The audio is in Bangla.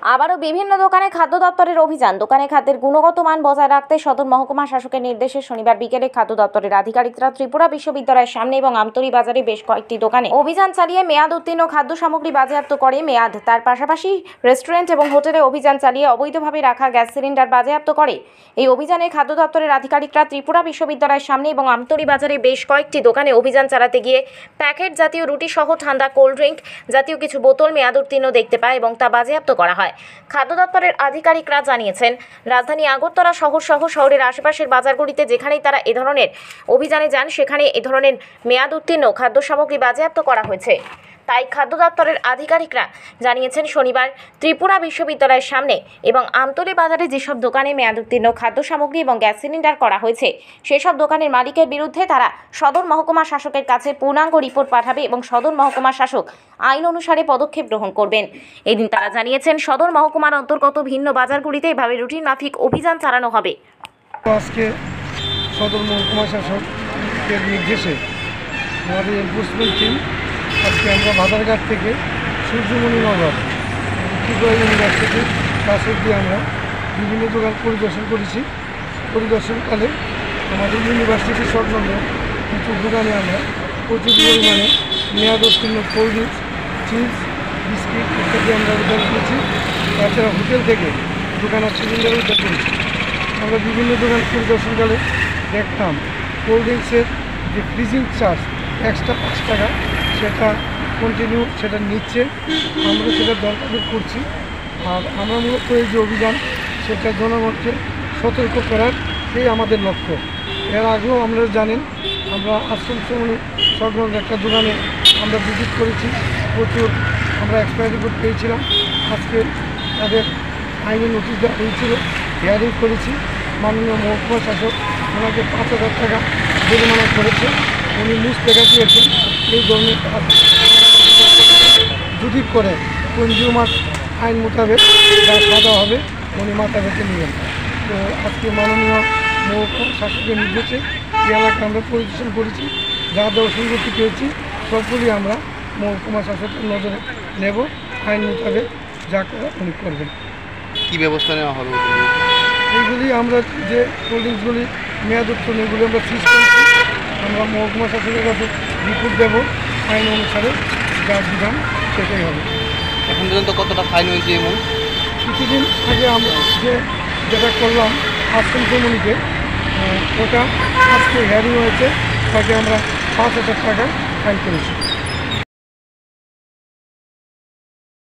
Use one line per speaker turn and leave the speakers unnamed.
আবারও বিভিন্ন দোকানে খাদ্য দপ্তরের অভিযান। দোকানে খাদ্যের গুণগত মান বজায় রাখতে সদর মহকুমা শাসকের নির্দেশে শনিবার বিকেলে খাদ্য দপ্তরের আধিকারিকরা ত্রিপুরা বিশ্ববিদ্যালয়ের সামনে এবং আমতলী বাজারে বেশ কয়েকটি দোকানে অভিযান চালিয়ে মেয়াদ উত্তীর্ণ খাদ্য সামগ্রী বাজেয়াপ্ত করে। তার পাশাপাশি রেস্টুরেন্ট এবং হোটেলে অভিযান চালিয়ে অবৈধভাবে রাখা গ্যাস সিলিন্ডার বাজেয়াপ্ত করে। এই অভিযানে খাদ্য দপ্তরের আধিকারিকরা ত্রিপুরা বিশ্ববিদ্যালয়ের সামনে এবং আমতলী বাজারে বেশ কয়েকটি দোকানে অভিযান চালাতে গিয়ে প্যাকেট জাতীয় রুটি সহ ঠান্ডা কোল্ড ড্রিঙ্ক জাতীয় কিছু বোতল মেয়াদ উত্তীর্ণ দেখতে পায় এবং তা বাজেয়াপ্ত করা হয়। খাদ্য দপ্তরের আধিকারিকরা জানিয়েছেন, রাজধানী আগরতলা সহ শহরের আশেপাশের বাজারগুলিতে যেখানেই তারা এ ধরনের অভিযানে যান সেখানে এ ধরনের মেয়াদ উত্তীর্ণ খাদ্য সামগ্রী বাজেয়াপ্ত করা হয়েছে। তাই খাদ্য দপ্তরের আধিকারিকরা জানিয়েছেন, শনিবার ত্রিপুরা বিশ্ববিদ্যালয়ের সামনে এবং আমতলী বাজারে যেসব দোকানে মেয়াদ উত্তীর্ণ খাদ্য সামগ্রী এবং গ্যাস সিলিন্ডার করা হয়েছে সেসব দোকানের মালিকের বিরুদ্ধে তারা সদর মহকুমা শাসকের কাছে পূর্ণাঙ্গ রিপোর্ট পাঠাবে এবং সদর মহকুমা শাসক আইন অনুসারে পদক্ষেপ গ্রহণ করবেন। এদিন তারা জানিয়েছেন, সদর মহকুমার অন্তর্গত ভিন্ন বাজারগুলিতে এভাবে রুটিন মাফিক অভিযান চালানো হবে।
আজকে সদর মহকুমা শাসকের নির্দেশে আমাদের এনফোর্সমেন্ট টিম আজকে আমরা বাজারঘাট থেকে সূর্যমণিনগর ত্রিপুরা ইউনিভার্সিটির কাছ অব্দি আমরা বিভিন্ন দোকান পরিদর্শন করেছি। পরিদর্শনকালে আমাদের ইউনিভার্সিটির সংলগ্ন কিছু দোকানে আমরা প্রচুর পরিমাণে মেয়াদ উত্তীর্ণ কোল্ড ড্রিঙ্কস, চিপস, বিস্কিট ইত্যাদি আমরা উদ্ধার করেছি। তাছাড়া হোটেল থেকে দোকানের সিলিন্ডার উদ্ধার করেছি। আমরা বিভিন্ন দোকান পরিদর্শনকালে দেখতাম কোল্ড ড্রিঙ্কসের যে ফ্রিজিং চার্জ এক্সট্রা 5 টাকা, সেটা কন্টিনিউ সেটা নিচ্ছে। আমরা সেটা দরকার করছি। আর আমরা মূলত এই যে অভিযান সেটা জনগণকে সতর্ক করার এই আমাদের লক্ষ্য। এর আগেও আমরা জানেন আমরা আশ্রম শ্রমণী সংলগ্ন একটা দোকানে আমরা ভিজিট করেছি। প্রচুর আমরা এক্সপায়ারি রিপোর্ট পেয়েছিলাম। আজকে তাদের আইনি নোটিশ দেওয়া হয়েছিল, হিয়ারিং করেছি। মাননীয় মহকুমা শাসক ওনাকে 5,000 টাকা জরিমানা করেছে। উনি মুখ দেখা দিয়েছেন এই ধরনের কাজ যদি করে কনজিউমার আইন মোতাবেক যা সাজা হবে উনি মাথা বেঁধে নেবেন। তো আজকে মাননীয় মহকুমা শাসকের নির্দেশে এই এলাকা আমরা পরিদর্শন করেছি। যা দর্শনগতি পেয়েছি সবগুলি আমরা মহকুমা শাসকের নজরে নেব। আইন মোতাবেক যা করে উনি করবেন।
কী ব্যবস্থা নেওয়া হবে?
এইগুলি আমরা যে কোল্ড ড্রিঙ্কসগুলি মেয়াদ উত্তীর্ণ এগুলি আমরা সিজ করেছি। আমরা মহকুমা শাসকের কাছে রিপোর্ট দেব। আইন অনুসারে যা বিধান সেটাই হবে।
এখন পর্যন্ত কতটা ফাইন হয়েছে? এবং
কিছুদিন আগে আমরা যেটা করলাম আশ্রম শ্রমণীতে, ওটা আজকে হিয়ারিং হয়েছে, তাকে আমরা 5,000 টাকা ফাইন করেছি।